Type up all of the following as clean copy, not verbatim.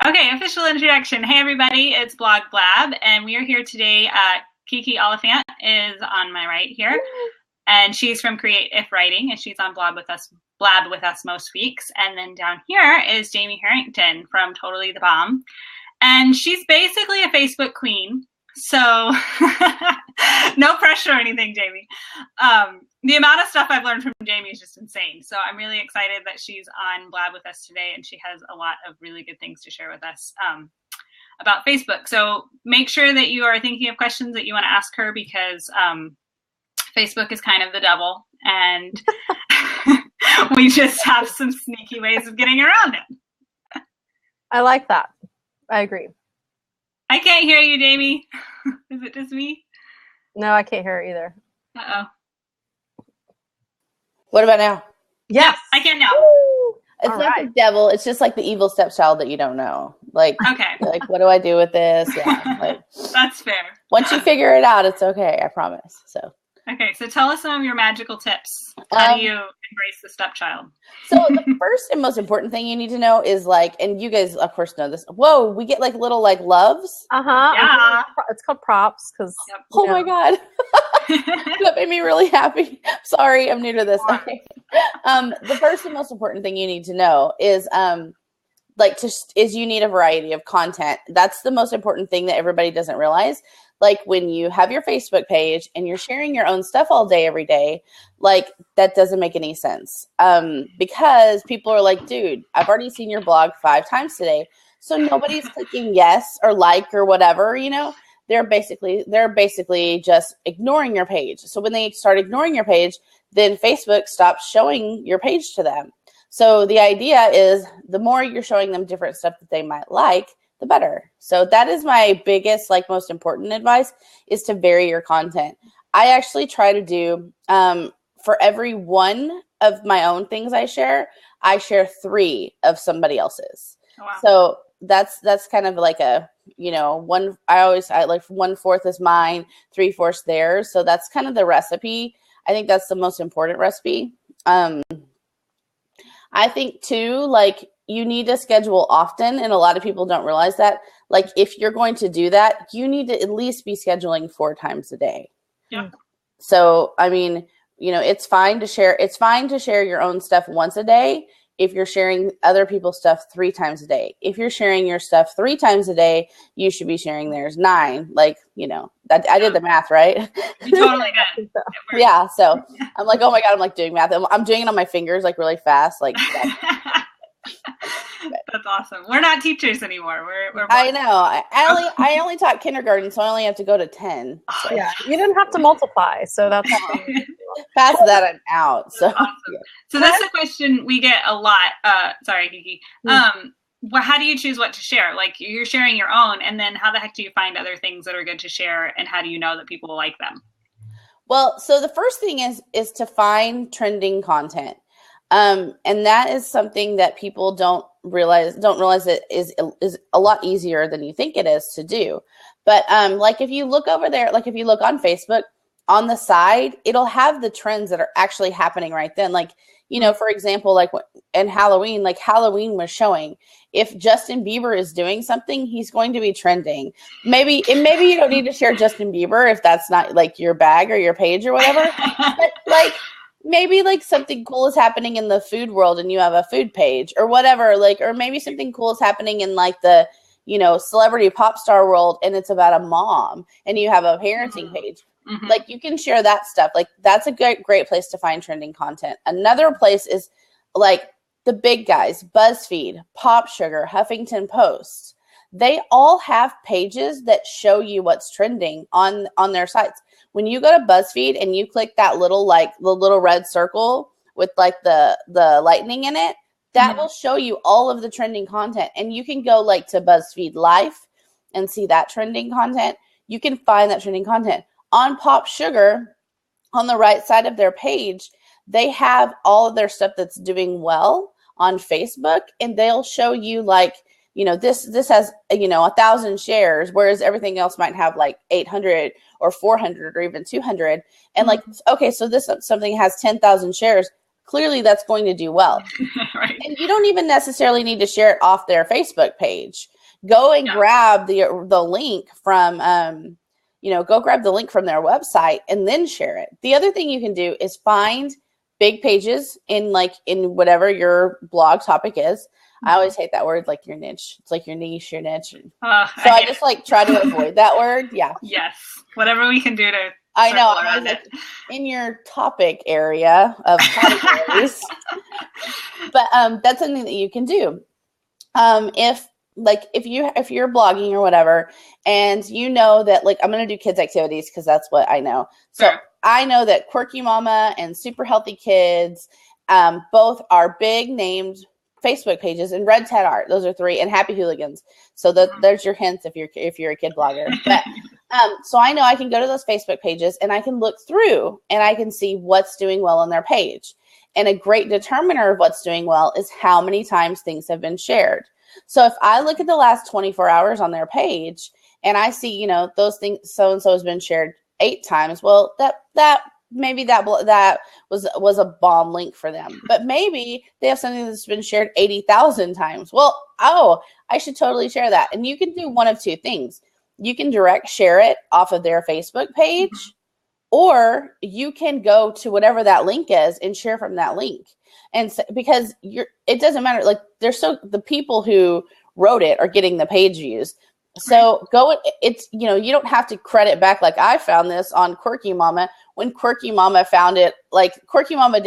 Okay, official introduction. Hey everybody, it's Blog Blab, and we are here today. Kiki Oliphant is on my right here, and she's from Creative Writing, and she's on Blab with us most weeks. And then down here is Jamie Harrington from Totally the Bomb, and she's basically a Facebook queen. So no pressure or anything, Jamie. The amount of stuff I've learned from Jamie is just insane. So I'm really excited that she's on Blab with us today, and she has a lot of really good things to share with us about Facebook. So make sure that you are thinking of questions that you want to ask her, because Facebook is kind of the devil, and we just have some sneaky ways of getting around it. I like that. I agree. I can't hear you, Jamie. Is it just me? No, I can't hear it either. Uh-oh. What about now? Yes, I can now. It's not the devil. It's just like the evil stepchild that you don't know. Like, okay. Like, what do I do with this? Yeah, like, that's fair. Once you figure it out, it's okay. I promise. So. Okay, so tell us some of your magical tips. How do you embrace the stepchild? So the first and most important thing you need to know is like, and you guys of course know this. Whoa, we get like little like loves. Yeah. It's called props because. Yep. Oh my god, that made me really happy. Sorry, I'm new to this. Okay. The first and most important thing you need to know is you need a variety of content. That's the most important thing that everybody doesn't realize. Like when you have your Facebook page and you're sharing your own stuff all day, every day, like that doesn't make any sense. Because people are like, dude, I've already seen your blog 5 times today. So nobody's clicking yes or like or whatever, you know, they're basically just ignoring your page. So when they start ignoring your page, then Facebook stops showing your page to them. So the idea is the more you're showing them different stuff that they might like, the better. So that is my biggest, like most important advice, is to vary your content. I actually try to do, for every one of my own things I share 3 of somebody else's. Oh, wow. So that's kind of like a, you know, I like 1/4 is mine, 3/4 theirs. So that's kind of the recipe. I think that's the most important recipe. I think too, like, you need to schedule often, and a lot of people don't realize that. Like, if you're going to do that, you need to at least be scheduling 4 times a day. Yeah. So, I mean, you know, it's fine to share your own stuff once a day if you're sharing other people's stuff 3 times a day. If you're sharing your stuff 3 times a day, you should be sharing theirs 9. Like, you know, I did the math, right? You totally did. Yeah. So I'm like, oh my God, I'm like doing math. I'm doing it on my fingers, like really fast. Like, that's awesome. We're not teachers anymore. We're I know. I only taught kindergarten, so I only have to go to 10. So. Yeah, you didn't have to multiply, so that's past that I'm out. So, awesome. So that's a question we get a lot. Sorry, Kiki. How do you choose what to share? Like, you're sharing your own, and then how the heck do you find other things that are good to share, and how do you know that people will like them? Well, so the first thing is to find trending content. And that is something that people don't realize it is a lot easier than you think it is to do. But like if you look over there, like if you look on Facebook, on the side, it'll have the trends that are actually happening right then. Like, you know, for example, like in Halloween, like Halloween was showing if Justin Bieber is doing something, he's going to be trending. Maybe you don't need to share Justin Bieber if that's not like your bag or your page or whatever. But like, maybe like something cool is happening in the food world and you have a food page or whatever, like, or maybe something cool is happening in like the, you know, celebrity pop star world and it's about a mom and you have a parenting page. Mm-hmm. Like, you can share that stuff. Like, that's a great place to find trending content. Another place is like the big guys, BuzzFeed, Pop Sugar, Huffington Post. They all have pages that show you what's trending on their sites. When you go to BuzzFeed and you click that little, like the little red circle with like the lightning in it, that will show you all of the trending content. And you can go like to BuzzFeed Life and see that trending content. You can find that trending content. On Pop Sugar, on the right side of their page, they have all of their stuff that's doing well on Facebook, and they'll show you like, you know, this has, you know, 1,000 shares, whereas everything else might have like 800 or 400 or even 200. And like, okay, so this something has 10,000 shares. clearly that's going to do well. Right. And you don't even necessarily need to share it off their Facebook page. Go and grab the link from, go grab the link from their website and then share it. The other thing you can do is find big pages in whatever your blog topic is. I always hate that word, like your niche. It's like your niche, your niche. So I just try to avoid that word. Yeah. Yes. Whatever we can do to. I know. I was like, in your topic area of categories. But that's something that you can do. If you're blogging or whatever, and you know that I'm going to do kids activities because that's what I know. So sure. I know that Quirky Mama and Super Healthy Kids, both are big named Facebook pages, and Red Ted Art. Those are 3, and Happy Hooligans. So there's your hints if you're a kid blogger. But so I know I can go to those Facebook pages and I can look through and I can see what's doing well on their page. And a great determiner of what's doing well is how many times things have been shared. So if I look at the last 24 hours on their page and I see, those things, so-and-so has been shared 8 times, well, that maybe that was a bomb link for them. But maybe they have something that's been shared 80,000 times. Well, I should totally share that. And you can do one of 2 things. You can direct share it off of their Facebook page, or you can go to whatever that link is and share from that link. And so, because it doesn't matter. The people who wrote it are getting the page views. So you don't have to credit back. Like I found this on Quirky Mama when Quirky Mama found it. Quirky Mama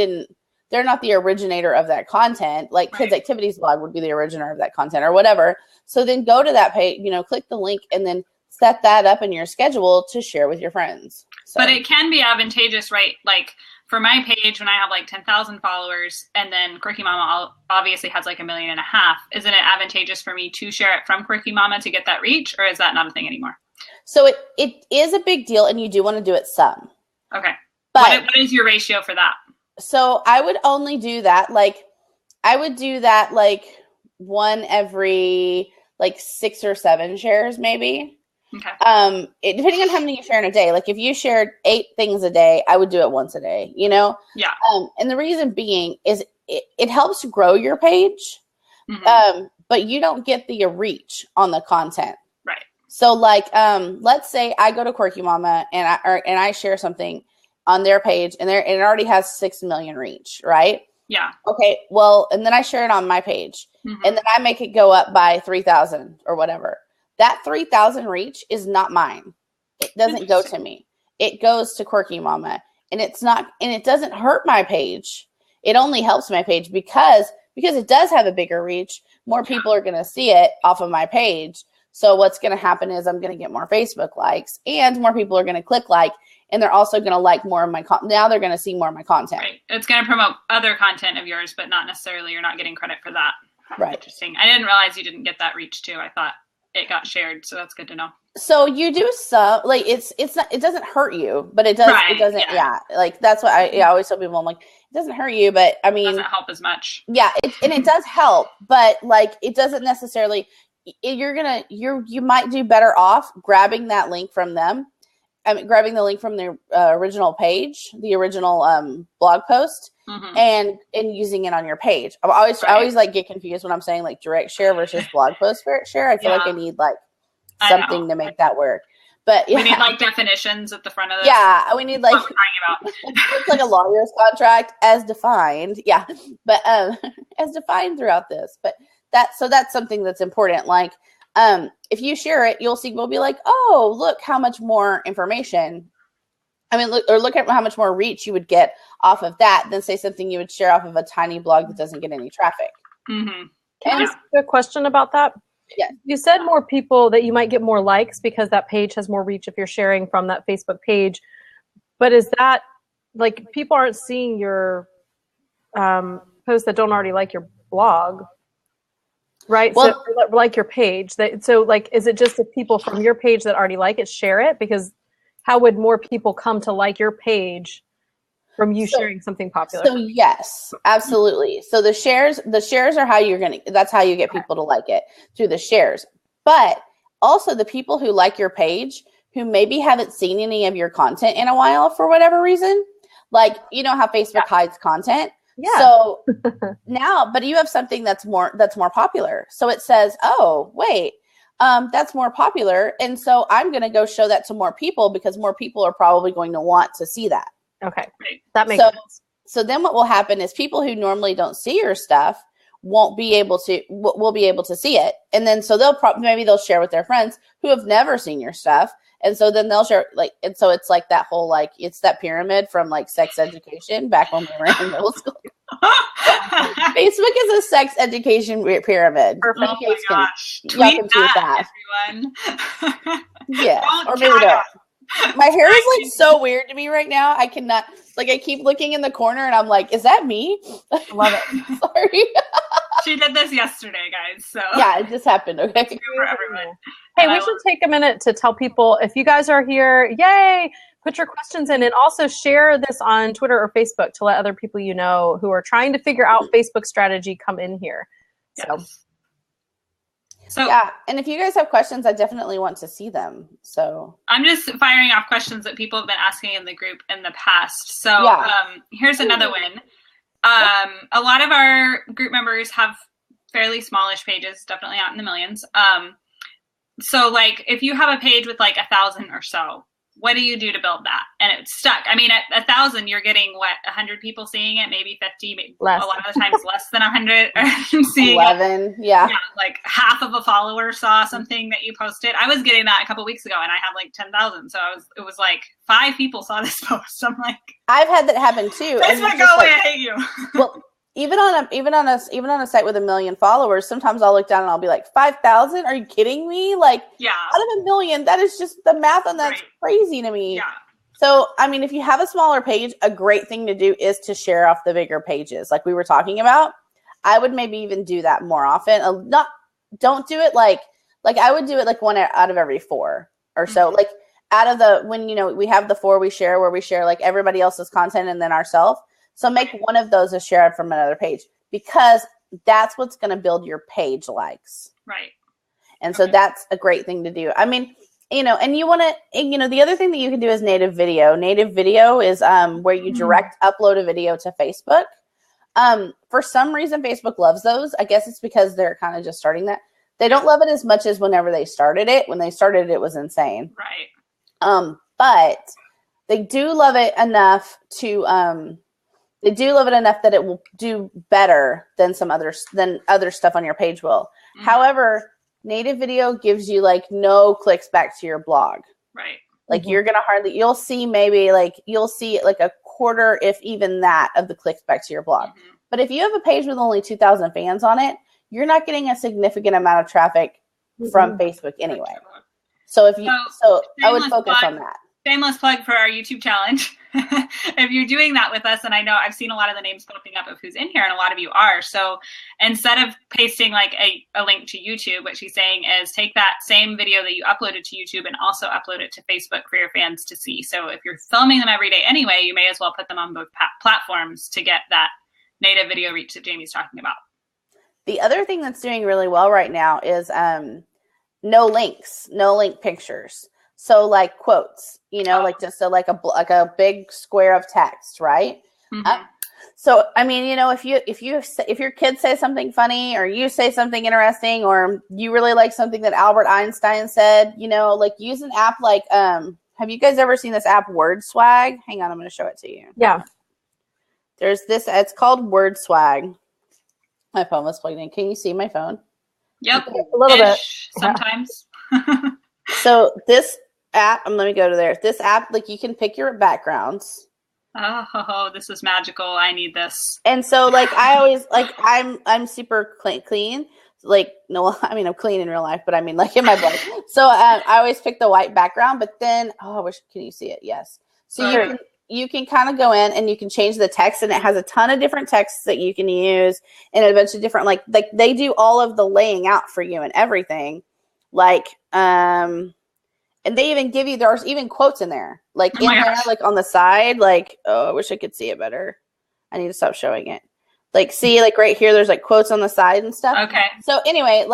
they're not the originator of that content. Kids Activities blog would be the originator of that content or whatever. So then go to that page, click the link and then set that up in your schedule to share with your friends. So. But it can be advantageous, right? For my page, when I have 10,000 followers, and then Quirky Mama obviously has 1.5 million, isn't it advantageous for me to share it from Quirky Mama to get that reach, or is that not a thing anymore? So it is a big deal, and you do want to do it some. Okay. But what is your ratio for that? So I would only do that, one every 6 or 7 shares, maybe. Okay. Depending on how many you share in a day. If you shared 8 things a day, I would do it once a day, Yeah. And the reason being is it helps grow your page, but you don't get the reach on the content. Right. So let's say I go to Quirky Mama and I share something on their page and it already has 6 million reach, right? Yeah. Okay. Well, and then I share it on my page and then I make it go up by 3,000 or whatever. That 3,000 reach is not mine. It doesn't go to me. It goes to Quirky Mama, and it doesn't hurt my page. It only helps my page because it does have a bigger reach. More people are going to see it off of my page. So what's going to happen is I'm going to get more Facebook likes, and more people are going to click and they're also going to like more of my content. Now they're going to see more of my content. Right. It's going to promote other content of yours, but not necessarily you're not getting credit for that. Right. Interesting. I didn't realize you didn't get that reach too. I thought it got shared, so that's good to know. So you do some it's not, it doesn't hurt you, but it does. Right, it doesn't. Yeah. That's what I always tell people. I'm like, it doesn't hurt you, but I mean, it doesn't help as much. Yeah, it does help, but it doesn't necessarily. You might do better off grabbing that link from them. Grabbing the link from the original page, the original blog post, and using it on your page. I always get confused when I'm saying direct share versus blog post share. I feel like I need something to make that work. But yeah. We need definitions at the front of this. Yeah, we need what we're talking about. It's a lawyer's contract as defined. Yeah, but as defined throughout this. But that's something that's important. If you share it, you'll see we'll be like, oh, look how much more information. Look at how much more reach you would get off of that than say something you would share off of a tiny blog that doesn't get any traffic. Can I ask a question about that? Yeah. You said more people that you might get more likes because that page has more reach if you're sharing from that Facebook page. But is that people aren't seeing your posts that don't already like your blog? Right. Well, so like your page. Is it just the people from your page that already like it share it? Because how would more people come to like your page from you sharing something popular? So yes, absolutely. So the shares are how that's how you get people to like it, through the shares. But also the people who like your page who maybe haven't seen any of your content in a while for whatever reason, how Facebook hides content. Yeah. So now, but you have something that's more popular. So it says, oh, wait, that's more popular. And so I'm going to go show that to more people because more people are probably going to want to see that. Okay. That makes sense. So then what will happen is people who normally don't see your stuff will be able to see it. And then so maybe they'll share with their friends who have never seen your stuff. And so then they'll share and so it's like that whole, it's that pyramid from sex education back when we were in middle school. Facebook is a sex education pyramid. Perfect. Oh my gosh. Y'all can tweet that. Everyone. Yeah. Or maybe don't. My hair is so weird to me right now. I cannot, I keep looking in the corner and I'm like, is that me? I love it. Sorry. She did this yesterday, guys. So yeah, it just happened. Okay. For everyone. Hey, we should take a minute to tell people, if you guys are here, yay, put your questions in and also share this on Twitter or Facebook to let other people who are trying to figure out Facebook strategy come in here. Yes. So yeah, and if you guys have questions, I definitely want to see them. So I'm just firing off questions that people have been asking in the group in the past. So here's another one. A lot of our group members have fairly smallish pages, definitely not in the millions. So if you have a page with 1,000 or so, what do you do to build that? And it's stuck. I mean, at 1,000, you're getting 100 people seeing it, maybe 50, maybe less. A lot of the times less than 100 are seeing 11, it. Yeah, half of a follower saw something that you posted. I was getting that a couple weeks ago, and I have 10,000. So it was 5 people saw this post. I'm like, I've had that happen too. Facebook, go away, I hate you. Well, even on a site with 1 million followers, sometimes I'll look down and I'll be like, 5,000? Are you kidding me? Yeah. Out of 1 million, that is just the math on that's crazy to me. Yeah. So, I mean, if you have a smaller page, a great thing to do is to share off the bigger pages, like we were talking about. I would maybe even do that more often. Don't do it I would do it 1 out of every 4 or so. Mm-hmm. Out of when we have the 4 we share where we share everybody else's content and then ourselves. So make one of those a share from another page because that's what's going to build your page likes. Right. And so that's a great thing to do. I mean, and you want to, the other thing that you can do is native video. Native video is where you direct upload a video to Facebook. For some reason, Facebook loves those. I guess it's because they're kind of just starting that. They don't love it as much as whenever they started it. When they started it, it was insane. Right. But they do love it enough to, that it will do better than other stuff on your page will. Mm-hmm. However, native video gives you no clicks back to your blog. Right. You're going to you'll see maybe you'll see a quarter, if even that, of the clicks back to your blog. Mm-hmm. But if you have a page with only 2,000 fans on it, you're not getting a significant amount of traffic from Facebook anyway. So I would focus on that. Shameless plug for our YouTube challenge. If you're doing that with us, and I know I've seen a lot of the names popping up of who's in here, and a lot of you are. So instead of pasting a link to YouTube, what she's saying is take that same video that you uploaded to YouTube and also upload it to Facebook for your fans to see. So if you're filming them every day anyway, you may as well put them on both platforms to get that native video reach that Jamie's talking about. The other thing that's doing really well right now is no link pictures. So quotes, just a big square of text, right? Mm-hmm. So I mean, if your kids say something funny or you say something interesting or you really like something that Albert Einstein said, use an app have you guys ever seen this app Word Swag? Hang on, I'm going to show it to you. Yeah. There's this. It's called Word Swag. My phone was plugged in. Can you see my phone? Yep, a little bit sometimes. So this app, let me go to there. This app, you can pick your backgrounds. Oh, this is magical. I need this. And so I always I'm super clean. No, I mean I'm clean in real life, but I mean in my blog. So I always pick the white background. But then can you see it? Yes. So you can kind of go in and you can change the text, and it has a ton of different texts that you can use, and a bunch of different they do all of the laying out for you and everything. And they even give you, there's even quotes in there, there, on the side, oh, I wish I could see it better. I need to stop showing it. See, right here, there's quotes on the side and stuff. Okay. So anyway,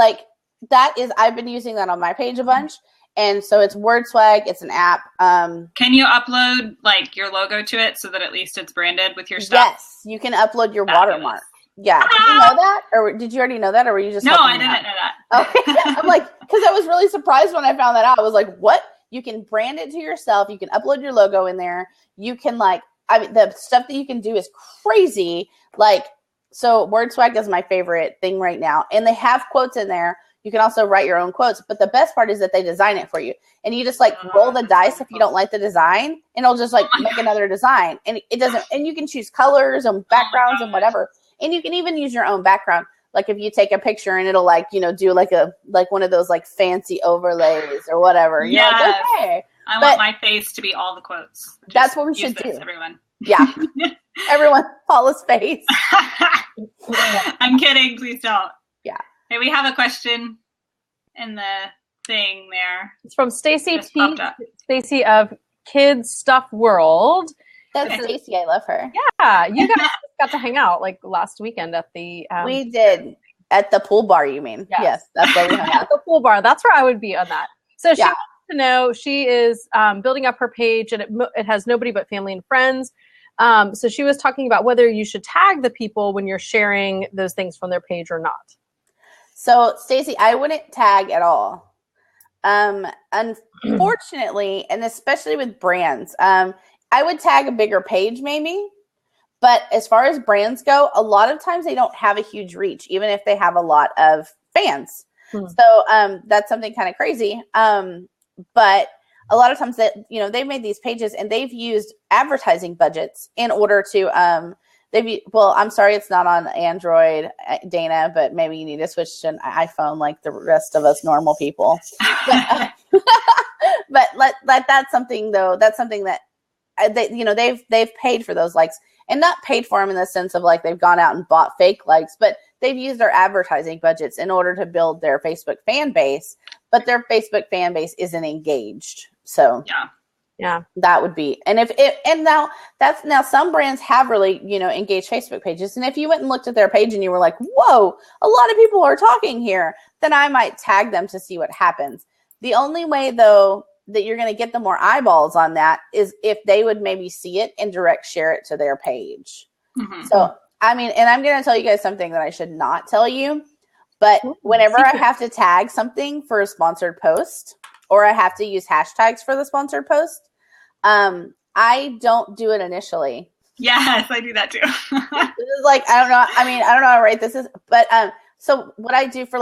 I've been using that on my page a bunch. And so it's WordSwag. It's an app. Can you upload like your logo to it so that at least it's branded with your stuff? Yes, you can upload your watermark. Yeah. Did you know that? Or did you already know that? Or were you just No, I didn't know that. Okay. I'm like, because I was really surprised when I found that out. I was like, what? You can brand it to yourself. You can upload your logo in there. You can the stuff that you can do is crazy. Like, so WordSwag is my favorite thing right now. And they have quotes in there. You can also write your own quotes. But the best part is that they design it for you. And you just roll the dice if you don't like the design. And it'll just make another design. And it doesn't, and you can choose colors and backgrounds and whatever. And you can even use your own background. Like if you take a picture and it'll do one of those fancy overlays or whatever. Yeah. Okay. I want my face to be all the quotes. That's what we should do. Everyone. Yeah. Everyone, Paula's face. I'm kidding. Please don't. Yeah. Hey, we have a question in the thing there. It's from Stacy T. Stacy of Kids Stuff World. That's Stacy. I love her. Yeah, you guys got to hang out last weekend at the. We did at the pool bar. You mean? Yes, that's where we hung out. At the pool bar. That's where I would be on that. So she wants to know. She is building up her page, and it has nobody but family and friends. So she was talking about whether you should tag the people when you're sharing those things from their page or not. So Stacy, I wouldn't tag at all. Unfortunately, and especially with brands, I would tag a bigger page maybe, but as far as brands go, a lot of times they don't have a huge reach, even if they have a lot of fans. So that's something kind of crazy. But a lot of times that, they've made these pages and they've used advertising budgets in order to, I'm sorry, it's not on Android, Dana, but maybe you need to switch to an iPhone like the rest of us normal people. But that's something though. That's something that they've paid for those likes, and not paid for them in the sense of they've gone out and bought fake likes, but they've used their advertising budgets in order to build their Facebook fan base, but their Facebook fan base isn't engaged. So yeah, that would be, and now some brands have really, engaged Facebook pages. And if you went and looked at their page and you were like, whoa, a lot of people are talking here, then I might tag them to see what happens. The only way though that you're going to get the more eyeballs on that is if they would maybe see it and direct share it to their page. Mm-hmm. So, and I'm going to tell you guys something that I should not tell you, but whenever I have to tag something for a sponsored post, or I have to use hashtags for the sponsored post, I don't do it initially. Yes, I do that too. This is I don't know. I don't know how right this is, but so what I do for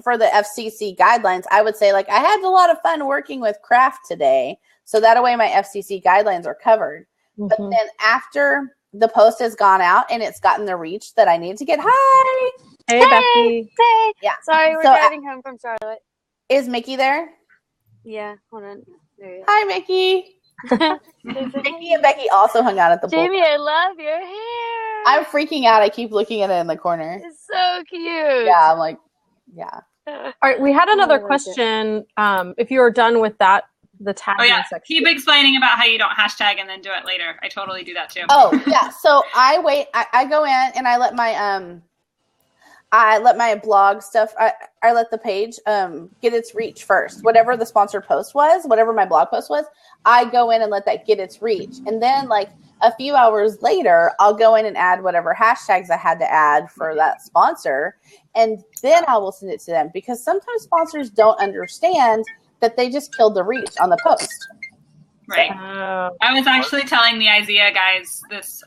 for the FCC guidelines, I would say I had a lot of fun working with craft today. So that way my FCC guidelines are covered. Mm-hmm. But then after the post has gone out and it's gotten the reach that I need to get, hi. Hey, Becky. Hey. Yeah. Sorry, we're driving home from Charlotte. Is Mickey there? Yeah, hold on. There you go. Hi, Mickey. Mickey and Becky also hung out at the pool. Jamie, I love your hair. I'm freaking out. I keep looking at it in the corner. It's so cute. Yeah, I'm like, yeah. All right, we had another question. If you are done with that, the tagging section. Keep explaining about how you don't hashtag and then do it later. I totally do that too. Oh, yeah. So I wait. I go in and I let my blog stuff, I let the page get its reach first. Whatever the sponsored post was, whatever my blog post was, I go in and let that get its reach. And then a few hours later, I'll go in and add whatever hashtags I had to add for that sponsor. And then I will send it to them, because sometimes sponsors don't understand that they just killed the reach on the post. Right. I was actually telling the IZEA guys this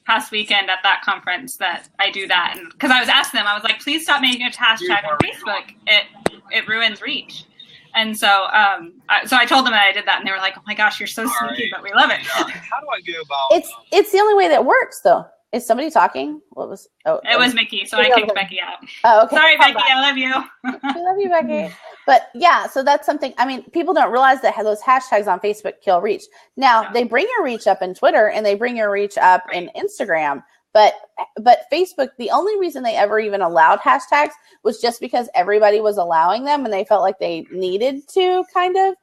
past weekend at that conference that I do that, and because I was asking them, I was like, please stop making a hashtag on Facebook. It ruins reach. And so I told them that I did that, and they were like, oh my gosh, you're so sneaky, but we love it. How do I go about it's the only way that works though. Is somebody talking? It was Mickey, so I kicked Becky out. Oh, okay. Sorry, Becky, I love you. I love you, Becky. But yeah, so that's something, people don't realize that those hashtags on Facebook kill reach. Now, they bring your reach up in Twitter and they bring your reach up in Instagram. But Facebook, the only reason they ever even allowed hashtags was just because everybody was allowing them and they felt like they needed to, kind of.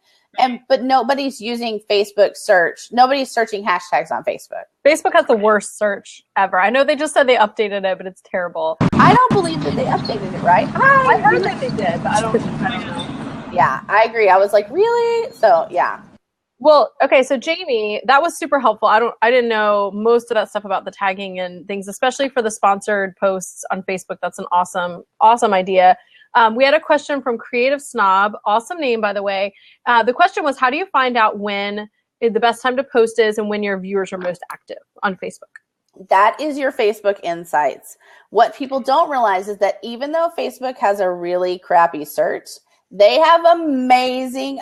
But nobody's using Facebook search. Nobody's searching hashtags on Facebook. Facebook has the worst search ever. I know they just said they updated it, but it's terrible. I don't believe that they updated it, right? I heard that they did, but I don't know. Yeah, I agree. I was like, really? So yeah. Well, okay, so Jamie, that was super helpful. I didn't know most of that stuff about the tagging and things, especially for the sponsored posts on Facebook. That's an awesome idea. We had a question from Creative Snob, awesome name, by the way. The question was, how do you find out when the best time to post is and when your viewers are most active on Facebook? That is your Facebook insights. What people don't realize is that even though Facebook has a really crappy search, they have amazing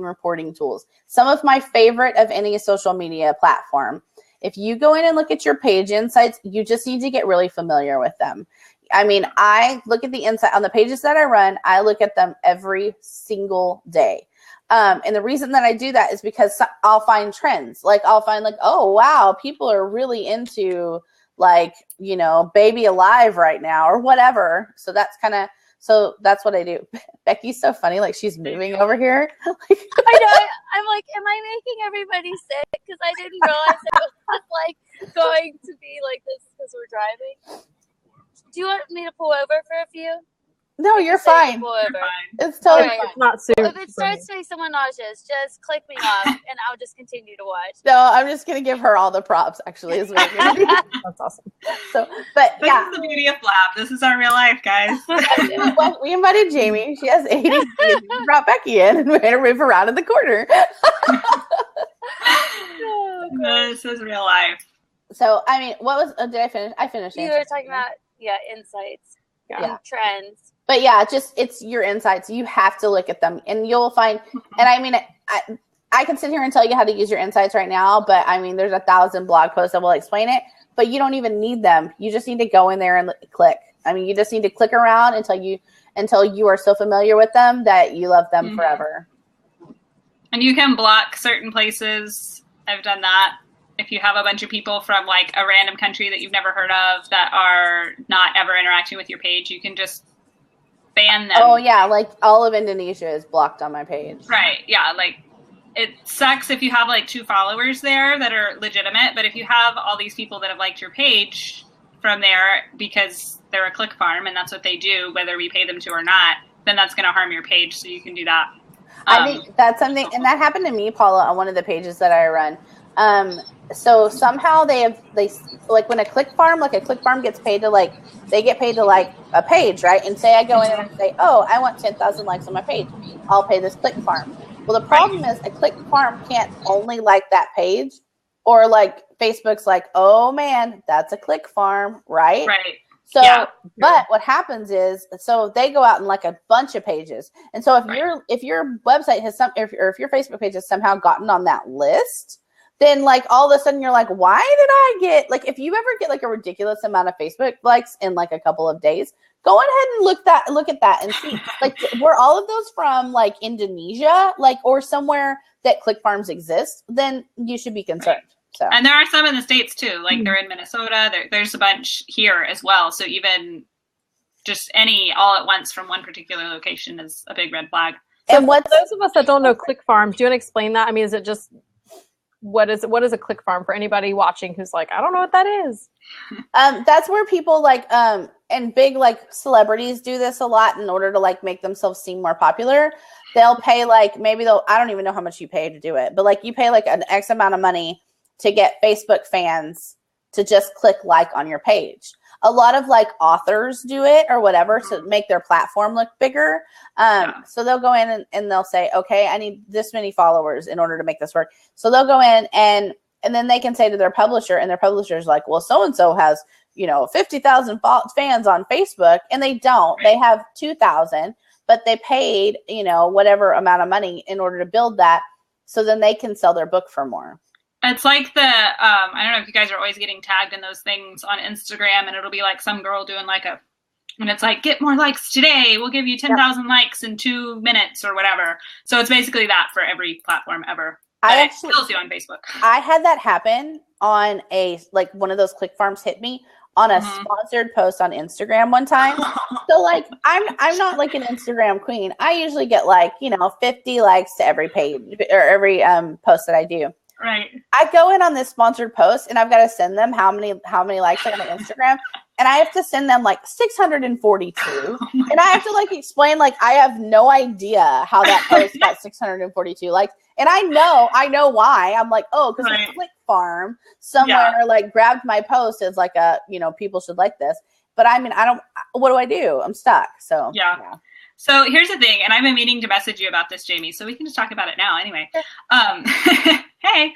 reporting tools. Some of my favorite of any social media platform. If you go in and look at your page insights, you just need to get really familiar with them. I mean, I look at the insight on the pages that I run. I look at them every single day. And the reason that I do that is because I'll find trends. Like I'll find like, oh, wow, people are really into like, you know, Baby Alive right now or whatever. So that's what I do. Becky's so funny. Like she's moving over here. I know. I'm like, am I making everybody sick? Because I didn't realize it was like going to be like this because we're driving. Do you want me to pull over for a few? No, you're fine. Pull over. It's totally Right. fine. It's not super. If it starts to make someone nauseous, just click me off and I'll just continue to watch. No, I'm just going to give her all the props, actually, is what I'm going to do. That's awesome. So, but This yeah. is the beauty of Blab. This is our real life, guys. Well, we invited Jamie. She has 80. We brought Becky in and made her move around in the corner. This is real life. So, I mean, what was, did I finish? I finished. You were talking about, insights Yeah. and trends. But yeah, it's your insights. You have to look at them and you'll find, and I mean, I can sit here and tell you how to use your insights right now, but I mean, there's 1,000 blog posts that will explain it, but you don't even need them. You just need to go in there and click. I mean, you just need to click around until you are so familiar with them that you love them forever. And you can block certain places. I've done that. If you have a bunch of people from like a random country that you've never heard of that are not ever interacting with your page, you can just ban them. Oh yeah, like all of Indonesia is blocked on my page. Right. Yeah. Like it sucks if you have like 2 followers there that are legitimate, but if you have all these people that have liked your page from there because they're a click farm and that's what they do, whether we pay them to or not, then that's going to harm your page. So you can do that. I think that's something, and that happened to me, Paula, on one of the pages that I run. So somehow they like when a click farm gets paid to they get paid to like a page, right? And say I go in and I say, oh, I want 10,000 likes on my page. I'll pay this click farm. Well, the problem is a click farm can't only like that page, or like Facebook's like, oh man, that's a click farm, right? Right. So, Yeah. But what happens is, so they go out and like a bunch of pages. And so if your website has if your Facebook page has somehow gotten on that list, then like all of a sudden you're like, why did I get, like, if you ever get like a ridiculous amount of Facebook likes in like a couple of days, go ahead and look at that and see, like, were all of those from like Indonesia, like, or somewhere that click farms exist, then you should be concerned. So. And there are some in the States too, like they're in Minnesota. There's a bunch here as well. So even just any all at once from one particular location is a big red flag. And for those of us that don't know click farms, do you want to explain that? I mean, is it just, what is a click farm for anybody watching who's like, I don't know what that is? That's where people like, and big like celebrities do this a lot in order to like make themselves seem more popular. They'll pay like, I don't even know how much you pay to do it, but like you pay like an X amount of money to get Facebook fans to just click like on your page. A lot of like authors do it or whatever to make their platform look bigger. So they'll go in and they'll say, okay, I need this many followers in order to make this work. So they'll go in and then they can say to their publisher, and their publisher's like, well, so-and-so has, 50,000 fans on Facebook, and they don't. They have 2,000, but they paid, whatever amount of money in order to build that. So then they can sell their book for more. It's like the, I don't know if you guys are always getting tagged in those things on Instagram, and it'll be like some girl doing like and it's like, get more likes today. We'll give you 10,000 likes in 2 minutes or whatever. So it's basically that for every platform ever. It kills you on Facebook. I had that happen on one of those click farms hit me on a sponsored post on Instagram one time. So like, I'm not like an Instagram queen. I usually get 50 likes to every page or every post that I do. Right. I go in on this sponsored post and I've got to send them how many likes I got on Instagram. and I have to send them like 642, and I have to like explain like I have no idea how that post got 642 likes, and I know why. I'm like, oh, because a click farm somewhere like grabbed my post as like a people should like this, but I mean I don't. What do I do? I'm stuck. So yeah. So here's the thing, and I've been meaning to message you about this, Jamie, so we can just talk about it now anyway. Hey,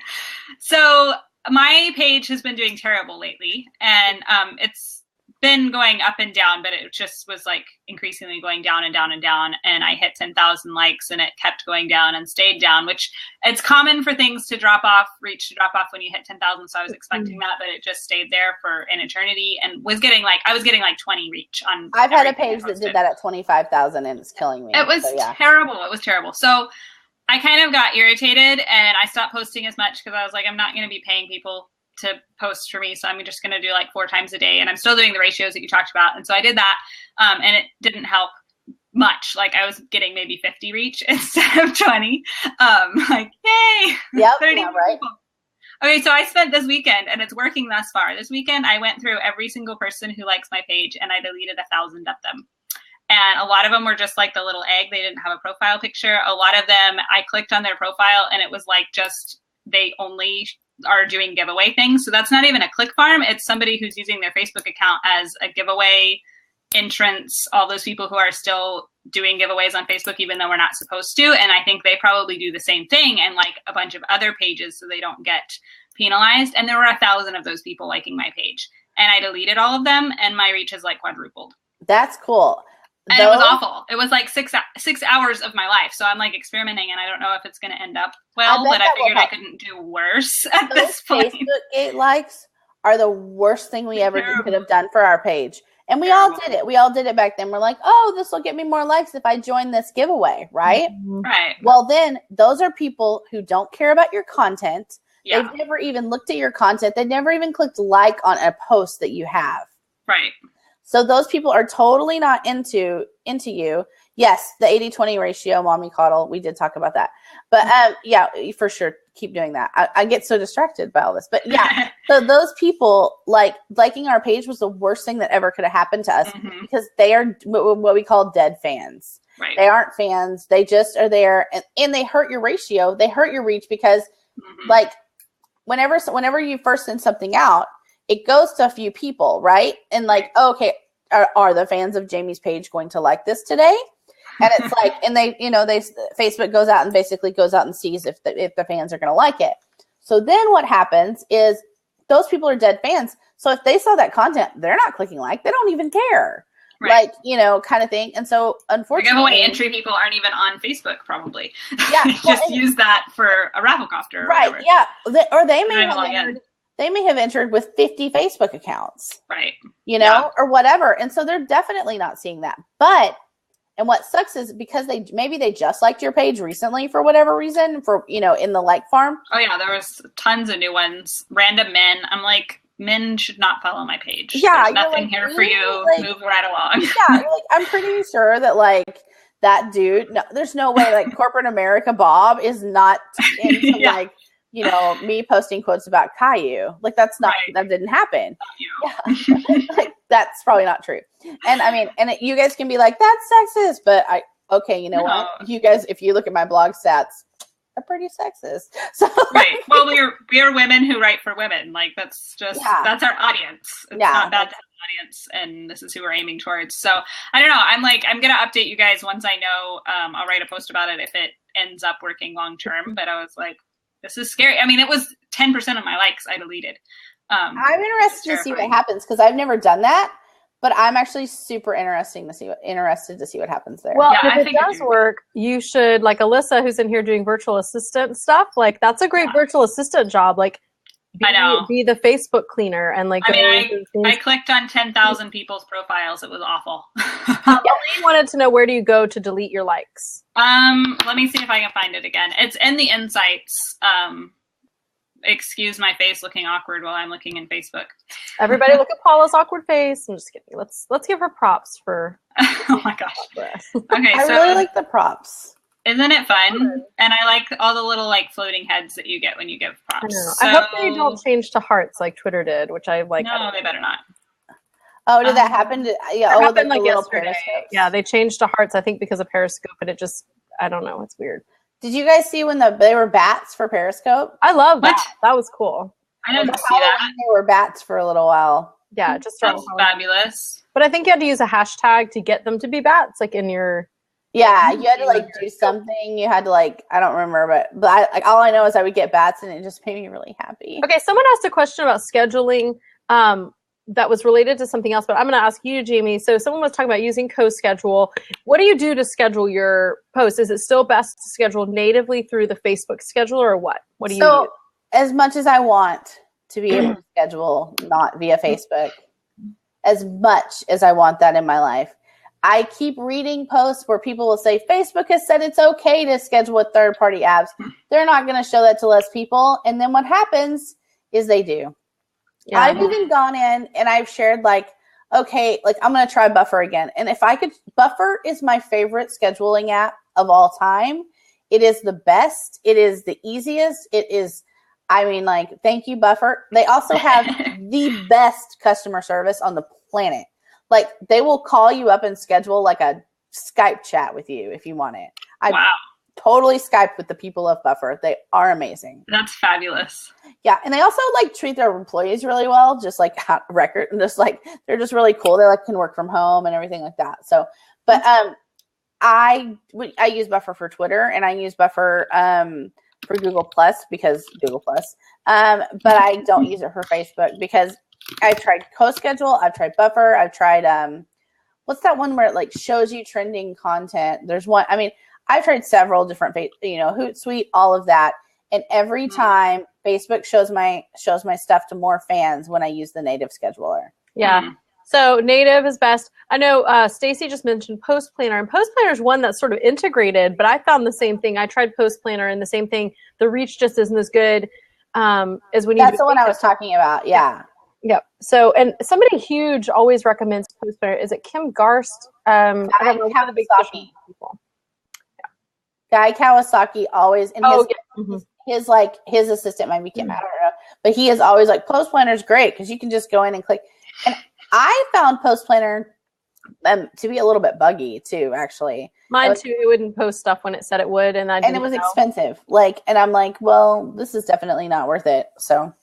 so my page has been doing terrible lately, and it's been going up and down, but it just was like increasingly going down and down and down, and I hit 10,000 likes, and it kept going down and stayed down, which it's common for things to drop off, reach to drop off when you hit 10,000, so I was expecting that, but it just stayed there for an eternity, and I was getting like 20 reach on. I've had a page that did that at 25,000, and it's killing me. It was terrible. It was terrible. So I kind of got irritated, and I stopped posting as much because I was like, I'm not going to be paying people to post for me, so I'm just going to do like 4 times a day, and I'm still doing the ratios that you talked about, and so I did that, and it didn't help much. Like I was getting maybe 50 reach instead of 20. Like yay, 30 right. People. Okay, so I spent this weekend, and it's working thus far. This weekend, I went through every single person who likes my page, and I deleted 1,000 of them. And a lot of them were just like the little egg. They didn't have a profile picture. A lot of them, I clicked on their profile, and it was like just they only are doing giveaway things. So that's not even a click farm. It's somebody who's using their Facebook account as a giveaway entrance, all those people who are still doing giveaways on Facebook, even though we're not supposed to. And I think they probably do the same thing and like a bunch of other pages so they don't get penalized. And there were 1,000 of those people liking my page. And I deleted all of them, and my reach has like quadrupled. That's cool. And it was awful. It was like 6 hours of my life. So I'm like experimenting, and I don't know if it's going to end up well, but I figured I couldn't do worse at this point. Facebook gate likes are the worst thing we ever could have done for our page. And we all did it. We all did it back then. We're like, oh, this will get me more likes if I join this giveaway, right? Right. Well, then those are people who don't care about your content. Yeah. They've never even looked at your content. They've never even clicked like on a post that you have. Right. So those people are totally not into you. Yes, the 80-20 ratio, mommy coddle. We did talk about that. But yeah, for sure, keep doing that. I get so distracted by all this. But yeah, so those people, liking our page was the worst thing that ever could have happened to us because they are what we call dead fans. Right. They aren't fans. They just are there, and they hurt your ratio. They hurt your reach because, whenever you first send something out, it goes to a few people, right? And like, okay, are the fans of Jamie's page going to like this today? And it's like, and Facebook goes out and basically goes out and sees if the fans are going to like it. So then what happens is those people are dead fans. So if they saw that content, they're not clicking like, they don't even care. Right. Kind of thing. And so unfortunately, the giveaway entry people aren't even on Facebook probably. Yeah. Just use that for a Rafflecopter or right. whatever. Yeah. They may have entered with 50 Facebook accounts. Right. Or whatever. And so they're definitely not seeing that. And what sucks is because they just liked your page recently for whatever reason in the like farm. Oh yeah. There was tons of new ones. Random men. I'm like, men should not follow my page. Yeah. There's nothing here for you. Move right along. Yeah. I'm pretty sure that that dude, no, there's no way corporate America Bob is not into me posting quotes about Caillou. That's not, that didn't happen. Yeah. That's probably not true. And I mean, you guys can be like, that's sexist, but what? You guys, if you look at my blog stats, are pretty sexist. So right. Well, we are women who write for women. That's just, that's our audience. It's not bad to have an audience, and this is who we're aiming towards. So I don't know. I'm going to update you guys once I know. I'll write a post about it if it ends up working long term. But I was like, this is scary. I mean, it was 10% of my likes I deleted. I'm interested to see what happens because I've never done that, but I'm actually super interested to see what happens there. Well, if it does work, you should, like Alyssa, who's in here doing virtual assistant stuff. That's a great virtual assistant job. I know. Be the Facebook cleaner and I clicked on 10,000 people's profiles. It was awful. Elaine wanted to know, where do you go to delete your likes? Let me see if I can find it again. It's in the insights. Excuse my face looking awkward while I'm looking in Facebook. Everybody look at Paula's awkward face. I'm just kidding. Let's give her props for. Oh my gosh. Okay, I really like the props. Isn't it fun? And I like all the little floating heads that you get when you give props. I hope they don't change to hearts like Twitter did, which I like. No, they better not. Oh, did that happen? Yeah. It Oh, happened like the little yesterday. periscopes. Yeah, they changed to hearts, I think, because of Periscope, and it just, I don't know, it's weird. Did you guys see when they were bats for Periscope? I love that. What? That was cool. I didn't For see that. Halloween, they were bats for a little while. Yeah, just That's fabulous. But I think you had to use a hashtag to get them to be bats, like in your. Yeah, you had to like do something. You had to like, I don't remember, but like all I know is I would get bats, and it just made me really happy. Okay, someone asked a question about scheduling that was related to something else, but I'm going to ask you, Jamie. So someone was talking about using CoSchedule. What do you do to schedule your posts? Is it still best to schedule natively through the Facebook scheduler, or what? What do you do? As much as I want to be able to schedule not via Facebook, as much as I want that in my life, I keep reading posts where people will say Facebook has said it's okay to schedule with third-party apps. They're not going to show that to less people. And then what happens is they do. Yeah. I've even gone in and I've shared like, okay, like I'm going to try Buffer again. And if I could, Buffer is my favorite scheduling app of all time. It is the best. It is the easiest. It is, I mean, like, thank you, Buffer. They also have the best customer service on the planet. Like, they will call you up and schedule like a Skype chat with you if you want it. Wow. Totally Skype with the people of Buffer. They are amazing. That's fabulous. Yeah, and they also like treat their employees really well, just like record, and just like they're just really cool. They like can work from home and everything like that. So, but I use Buffer for Twitter, and I use Buffer for Google Plus because Google Plus. But I don't use it for Facebook because I've tried CoSchedule, I've tried Buffer, I've tried what's that one where it like shows you trending content? There's one. I mean, I've tried several different, Hootsuite, all of that, and every time Facebook shows my stuff to more fans when I use the native scheduler. Yeah. So native is best. I know Stacy just mentioned Post Planner, and Post Planner is one that's sort of integrated, but I found the same thing. I tried Post Planner, and the same thing. The reach just isn't as good as when you. That's the one I was talking about. Yeah. Yep. So, and somebody huge always recommends Post Planner. Is it Kim Garst? I don't know. One of the big people. Guy Kawasaki always, and his assistant might be Kim, I don't know, but he is always like, Post Planner is great because you can just go in and click. And I found Post Planner to be a little bit buggy too, actually. Mine too. It wouldn't post stuff when it said it would, and it was expensive. Like, and I'm like, well, this is definitely not worth it. So,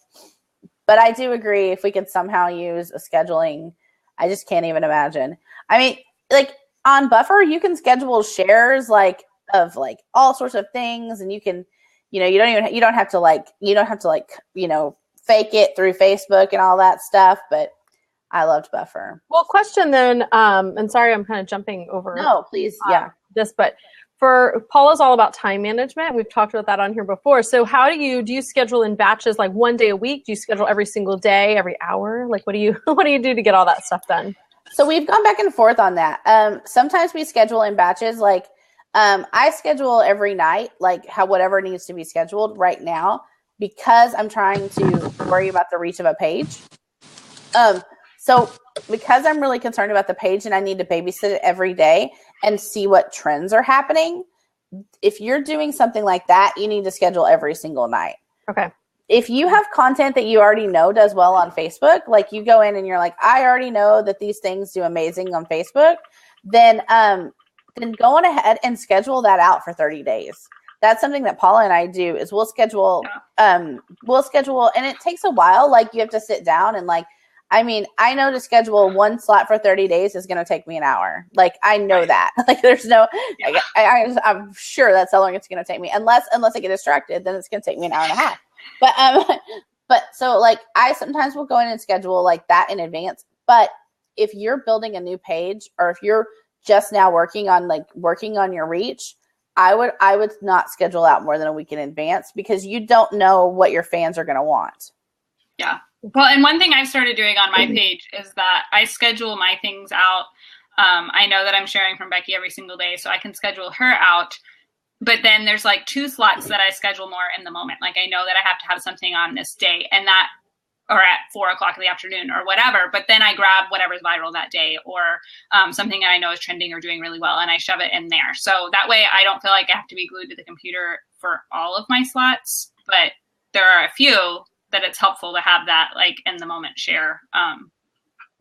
but I do agree if we could somehow use a scheduling, I just can't even imagine. I mean, like on Buffer, you can schedule shares like of like all sorts of things, and you can, you don't have to fake it through Facebook and all that stuff. But I loved Buffer. Well, question then, and sorry, I'm kind of jumping over. No, please, but for Paula's all about time management. We've talked about that on here before. So how do you schedule in batches, like one day a week? Do you schedule every single day, every hour? Like, what do you do to get all that stuff done? So we've gone back and forth on that. Sometimes we schedule in batches, like I schedule every night, like whatever needs to be scheduled right now, because I'm trying to worry about the reach of a page. So because I'm really concerned about the page and I need to babysit it every day and see what trends are happening, if you're doing something like that, you need to schedule every single night. Okay. If you have content that you already know does well on Facebook, like you go in and you're like, I already know that these things do amazing on Facebook, then go on ahead and schedule that out for 30 days. That's something that Paula and I do is we'll schedule, and it takes a while. Like you have to sit down and like, I mean, I know to schedule one slot for 30 days is going to take me an hour. Like I know that. Like there's no, I'm sure that's how long it's going to take me. Unless I get distracted, then it's going to take me an hour and a half. But so like I sometimes will go in and schedule like that in advance. But if you're building a new page, or if you're just now working on your reach, I would not schedule out more than a week in advance, because you don't know what your fans are going to want. Yeah. Well, and one thing I've started doing on my page is that I schedule my things out. I know that I'm sharing from Becky every single day, so I can schedule her out. But then there's like 2 slots that I schedule more in the moment. Like I know that I have to have something on this day, and that, or at 4:00 in the afternoon or whatever. But then I grab whatever's viral that day, or something that I know is trending or doing really well, and I shove it in there. So that way I don't feel like I have to be glued to the computer for all of my slots. But there are a few that it's helpful to have that like in the moment share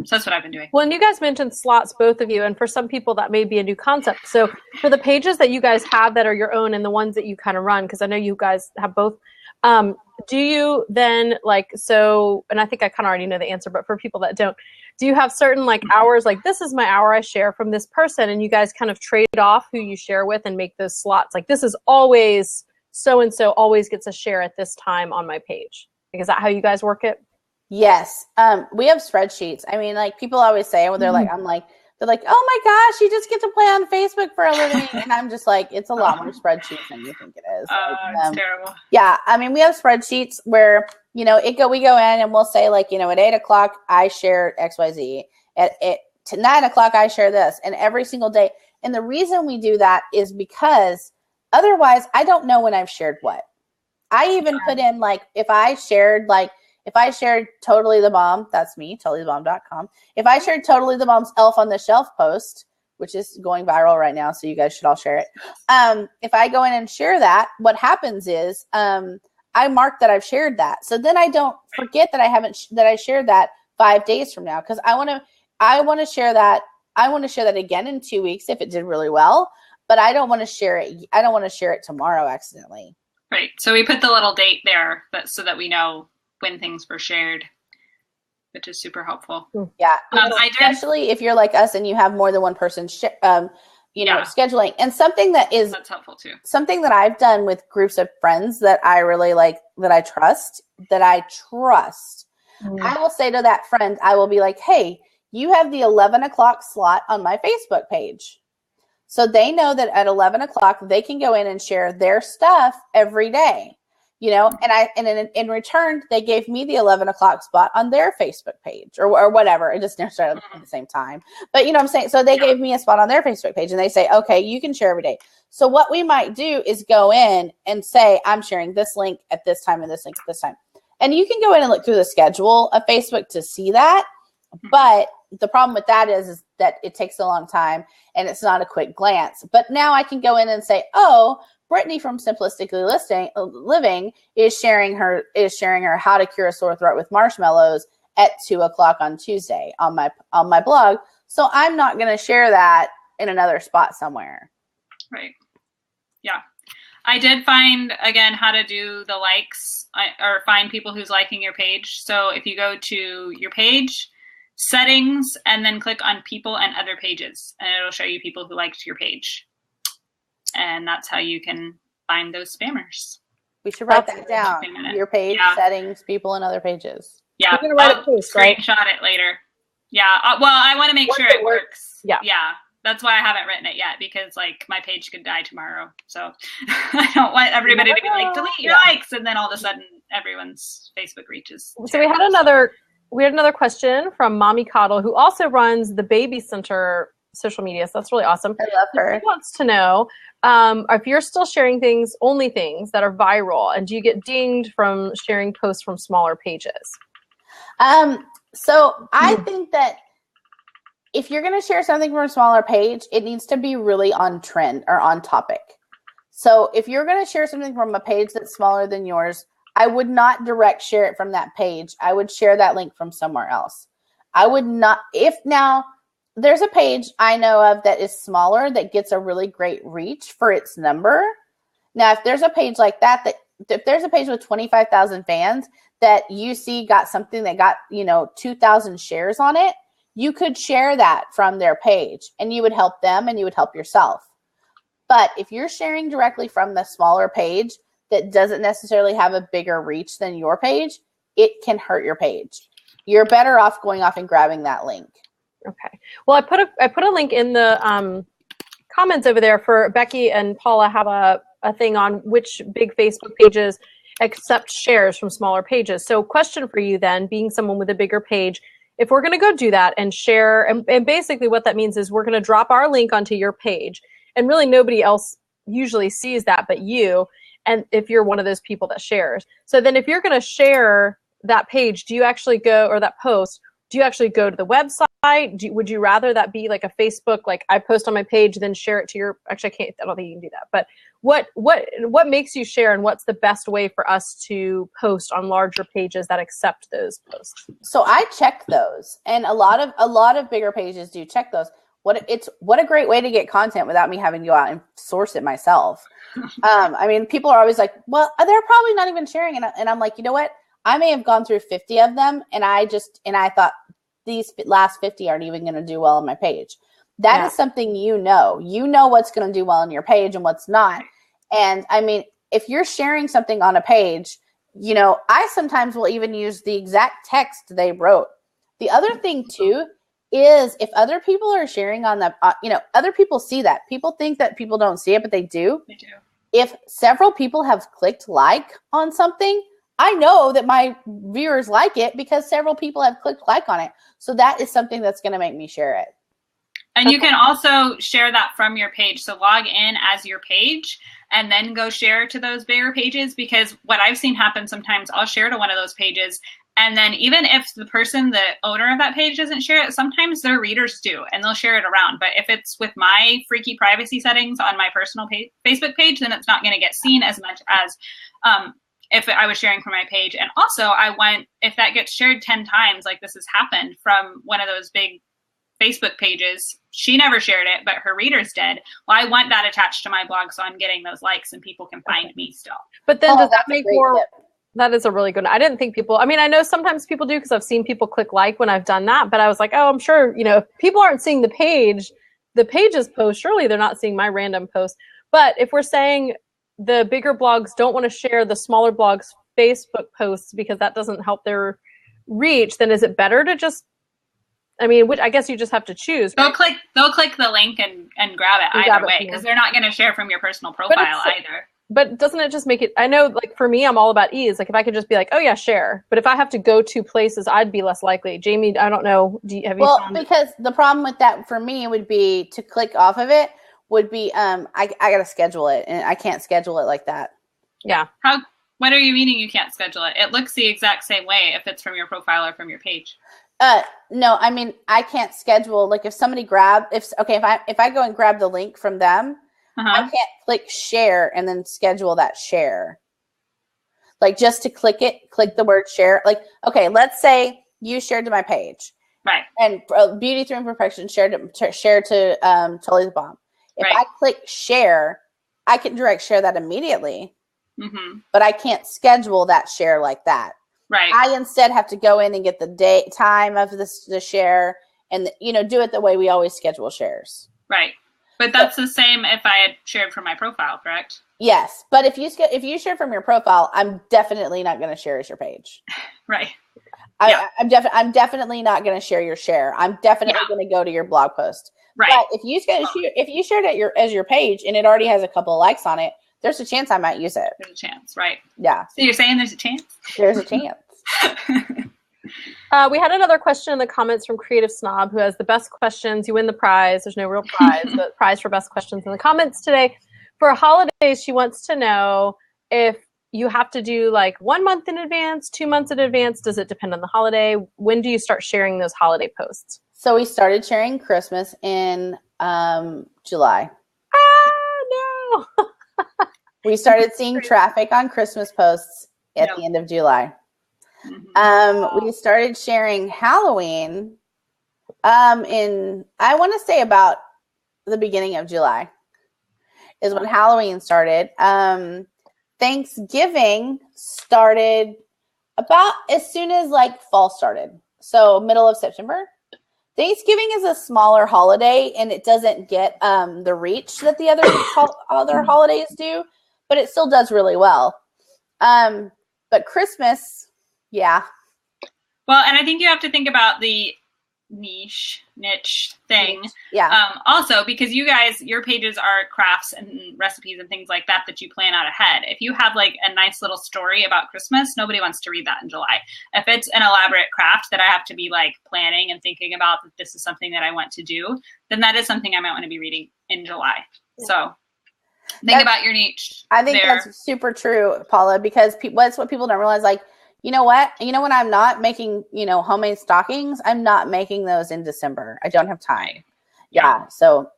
So that's what I've been doing. Well, and you guys mentioned slots, both of you, and for some people that may be a new concept. So for the pages that you guys have that are your own and the ones that you kind of run, because I know you guys have both, do you then and I think I kind of already know the answer, but for people that don't, do you have certain hours, this is my hour I share from this person, and you guys kind of trade off who you share with and make those slots? This is always so-and-so always gets a share at this time on my page. Is that how you guys work it? Yes. We have spreadsheets. I mean, people always say when they're they're like, oh my gosh, you just get to play on Facebook for a living. And I'm just like, it's a lot more spreadsheets than you think it is. It's terrible. Yeah. I mean, we have spreadsheets where, we go in and we'll say at 8:00 I share XYZ. To 9:00 I share this, and every single day. And the reason we do that is because otherwise I don't know when I've shared what. I even put in if I shared Totally the Bomb, that's me, totallythebomb.com. If I shared Totally the Bomb's Elf on the Shelf post, which is going viral right now, so you guys should all share it. If I go in and share that, what happens is I mark that I've shared that. So then I don't forget that I shared that 5 days from now, because I want to share that. I want to share that again in 2 weeks if it did really well, but I don't want to share it. I don't want to share it tomorrow accidentally. Right. So we put the little date there, so that we know when things were shared, which is super helpful. Yeah. Especially if you're like us and you have more than one person, scheduling. And that's helpful too. Something that I've done with groups of friends that I really like, that I trust. I will say to that friend, I will be like, hey, you have the 11:00 slot on my Facebook page. So they know that at 11:00 they can go in and share their stuff every day. And in return, they gave me the 11:00 spot on their Facebook page or whatever. It just never started at the same time. But you know what I'm saying? So they gave me a spot on their Facebook page, and they say, okay, you can share every day. So what we might do is go in and say, I'm sharing this link at this time and this link at this time. And you can go in and look through the schedule of Facebook to see that. But the problem with that is that it takes a long time and it's not a quick glance. But now I can go in and say, oh, Brittany from Simplistically Living is sharing her How to Cure a Sore Throat with Marshmallows at 2:00 on Tuesday on my blog. So I'm not going to share that in another spot somewhere. Right. Yeah. I did find, again, how to do the likes or find people who's liking your page. So if you go to your page, settings, and then click on people and other pages, and it'll show you people who liked your page. And that's how you can find those spammers. We should write that down. Your page, settings, people, and other pages. Yeah. We're going to write a post, right? Screenshot it later. Yeah. Well, I want to make sure it works. Yeah. Yeah. That's why I haven't written it yet, because my page could die tomorrow. So I don't want everybody to be like, delete your likes, and then all of a sudden everyone's Facebook reaches. So we had another question from Mommy Coddle, who also runs the Baby Center social media. So that's really awesome. I love her. She wants to know if you're still sharing only things that are viral, and do you get dinged from sharing posts from smaller pages? So I think that if you're going to share something from a smaller page, it needs to be really on trend or on topic. So if you're going to share something from a page that's smaller than yours, I would not direct share it from that page. I would share that link from somewhere else. I would not, now there's a page I know of that is smaller that gets a really great reach for its number. Now, if there's a page like that if there's a page with 25,000 fans that you see got something that got, 2,000 shares on it, you could share that from their page and you would help them and you would help yourself. But if you're sharing directly from the smaller page that doesn't necessarily have a bigger reach than your page, it can hurt your page. You're better off going off and grabbing that link. Okay. Well, I put a link in the comments over there for Becky and Paula have a thing on which big Facebook pages accept shares from smaller pages. So question for you then, being someone with a bigger page, if we're going to go do that and share, and basically what that means is we're going to drop our link onto your page, and really nobody else usually sees that but you, and if you're one of those people that shares. So then if you're going to share that page, do you actually go, or that post, Do you actually go to the website? Would you rather that be like a Facebook, like I post on my page, then share it to your, actually I don't think you can do that, but what makes you share, and what's the best way for us to post on larger pages that accept those posts? So I check those, and a lot of bigger pages do check those. What a great way to get content without me having to go out and source it myself. I mean, people are always like, well, they're probably not even sharing. And I'm like, you know what? I may have gone through 50 of them, and I thought these last 50 aren't even going to do well on my page. That is something you know what's going to do well on your page and what's not. And I mean, if you're sharing something on a page, you know, I sometimes will even use the exact text they wrote. The other thing too is if other people are sharing on the, you know, other people see that. People think that people don't see it, but they do. They do. If several people have clicked like on something, I know that my viewers like it because several people have clicked like on it. So that is something that's going to make me share it. And you can also share that from your page. So log in as your page and then go share to those bigger pages, because what I've seen happen sometimes, I'll share to one of those pages, and then even if the owner of that page doesn't share it, sometimes their readers do, and they'll share it around. But if it's with my freaky privacy settings on my personal Facebook page, then it's not going to get seen as much as if I was sharing from my page. And also if that gets shared 10 times, like this has happened from one of those big Facebook pages, she never shared it, but her readers did. Well, I want that attached to my blog, so I'm getting those likes and people can find me still. But then does that make more, that is a really good, I didn't think people, I mean, I know sometimes people do because I've seen people click like when I've done that, but I was like, oh, I'm sure, you know, if people aren't seeing the page's post, surely they're not seeing my random post. But if we're saying the bigger blogs don't want to share the smaller blogs' Facebook posts because that doesn't help their reach, then is it better to just, I mean, I guess you just have to choose. Right? They'll click the link and grab it either way, because they're not going to share from your personal profile either. But doesn't it just make it, I know, like for me, I'm all about ease. Like if I could just be like, oh yeah, share. But if I have to go to places, I'd be less likely. Jamie, I don't know. Have you found because the problem with that for me would be to click off of it would be, I got to schedule it, and I can't schedule it like that. Yeah. What are you meaning you can't schedule it? It looks the exact same way if it's from your profile or from your page. No, I mean, I can't schedule, like if somebody if I go and grab the link from them, I can't click share and then schedule that share. Like just to click the word share. Like, okay, let's say you shared to my page. Right. And Beauty Through Imperfection share to Totally the Bomb. If I click share, I can direct share that immediately. Mm-hmm. But I can't schedule that share like that. Right. I instead have to go in and get the time of the share and, do it the way we always schedule shares. Right. But that's the same if I had shared from my profile, correct? Yes. But if you share from your profile, I'm definitely not going to share as your page. Right. I'm definitely not going to share your share. I'm definitely going to go to your blog post. Right. But if you shared it as your page and it already has a couple of likes on it, there's a chance I might use it. There's a chance, right? Yeah. So you're saying there's a chance? There's a chance. We had another question in the comments from Creative Snob, who has the best questions. You win the prize. There's no real prize, but prize for best questions in the comments today. For holidays, she wants to know if you have to do like 1 month in advance, 2 months in advance. Does it depend on the holiday? When do you start sharing those holiday posts? So we started sharing Christmas in July. No. We started seeing traffic on Christmas posts at the end of July. Mm-hmm. We started sharing Halloween in, I want to say about the beginning of July is when Halloween started. Thanksgiving started about as soon as like fall started. So middle of September. Thanksgiving is a smaller holiday and it doesn't get the reach that the other holidays do, but it still does really well. But Christmas, yeah. Well, and I think you have to think about the niche thing. Yeah. Also, because you guys, your pages are crafts and recipes and things like that you plan out ahead. If you have like a nice little story about Christmas, nobody wants to read that in July. If it's an elaborate craft that I have to be like planning and thinking about that this is something that I want to do, then that is something I might want to be reading in July. Yeah. So think about your niche. I think that's super true, Paula, because that's what people don't realize. Like, you know what? You know when I'm not making, homemade stockings, I'm not making those in December. I don't have time. Yeah. So,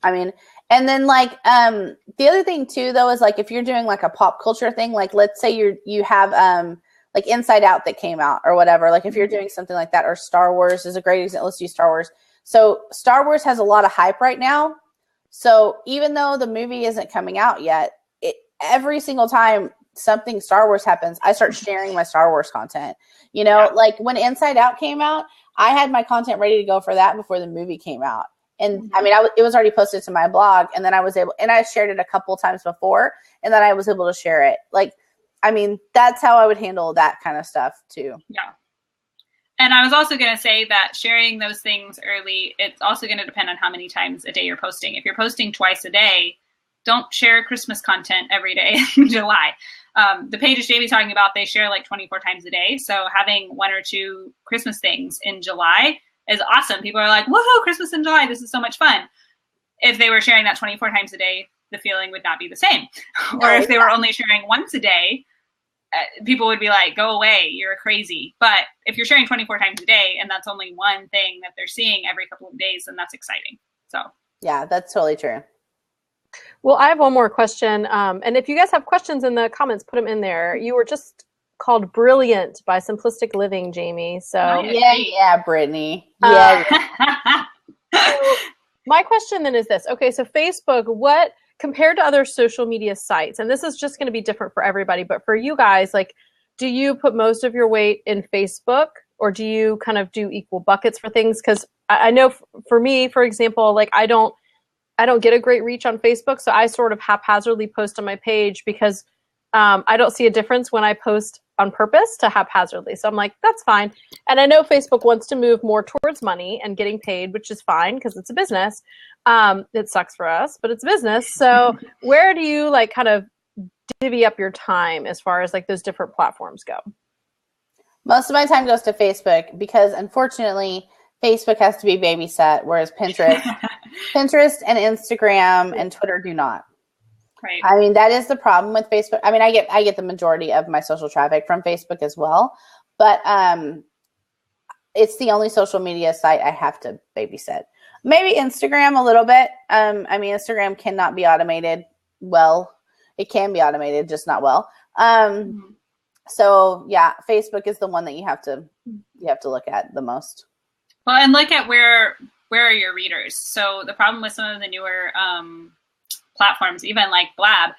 I mean, and then like the other thing too, though, is like if you're doing like a pop culture thing, like let's say you have like Inside Out that came out or whatever. Like if you're doing something like that, or Star Wars is a great example. Let's do Star Wars. So Star Wars has a lot of hype right now. So even though the movie isn't coming out yet, every single time something Star Wars happens, I start sharing my Star Wars content. Like when Inside Out came out, I had my content ready to go for that before the movie came out. And I mean, it was already posted to my blog, and then I shared it a couple times before, and then I was able to share it. Like, I mean, that's how I would handle that kind of stuff too. Yeah. And I was also going to say that sharing those things early, it's also going to depend on how many times a day you're posting. If you're posting twice a day, don't share Christmas content every day in July. The pages Jamie's talking about, they share like 24 times a day. So having 1 or 2 Christmas things in July is awesome. People are like, woohoo, Christmas in July. This is so much fun. If they were sharing that 24 times a day, the feeling would not be the same. Or if they were only sharing once a day, people would be like, go away, you're crazy. But if you're sharing 24 times a day and that's only one thing that they're seeing every couple of days, then that's exciting. So yeah, that's totally true. Well, I have one more question. And if you guys have questions in the comments, put them in there. You were just called brilliant by Simplistic Living, Jamie. So yeah, Brittany. Yeah. So my question then is this. Okay, so Facebook, what compared to other social media sites, and this is just going to be different for everybody, but for you guys, like, do you put most of your weight in Facebook, or do you kind of do equal buckets for things? Because I know for me, for example, like I don't get a great reach on Facebook, so I sort of haphazardly post on my page because I don't see a difference when I post on purpose to haphazardly. So I'm like, that's fine. And I know Facebook wants to move more towards money and getting paid, which is fine because it's a business. It sucks for us, but it's business. So where do you like kind of divvy up your time as far as like those different platforms go? Most of my time goes to Facebook because unfortunately Facebook has to be babysat, whereas Pinterest and Instagram and Twitter do not. Right. I mean, that is the problem with Facebook. I mean, I get the majority of my social traffic from Facebook as well, but it's the only social media site I have to babysit. Maybe Instagram a little bit. I mean, Instagram cannot be automated well. It can be automated, just not well. So yeah, Facebook is the one that you have to look at the most. Well, and look at where are your readers. So the problem with some of the newer platforms, even like Blab,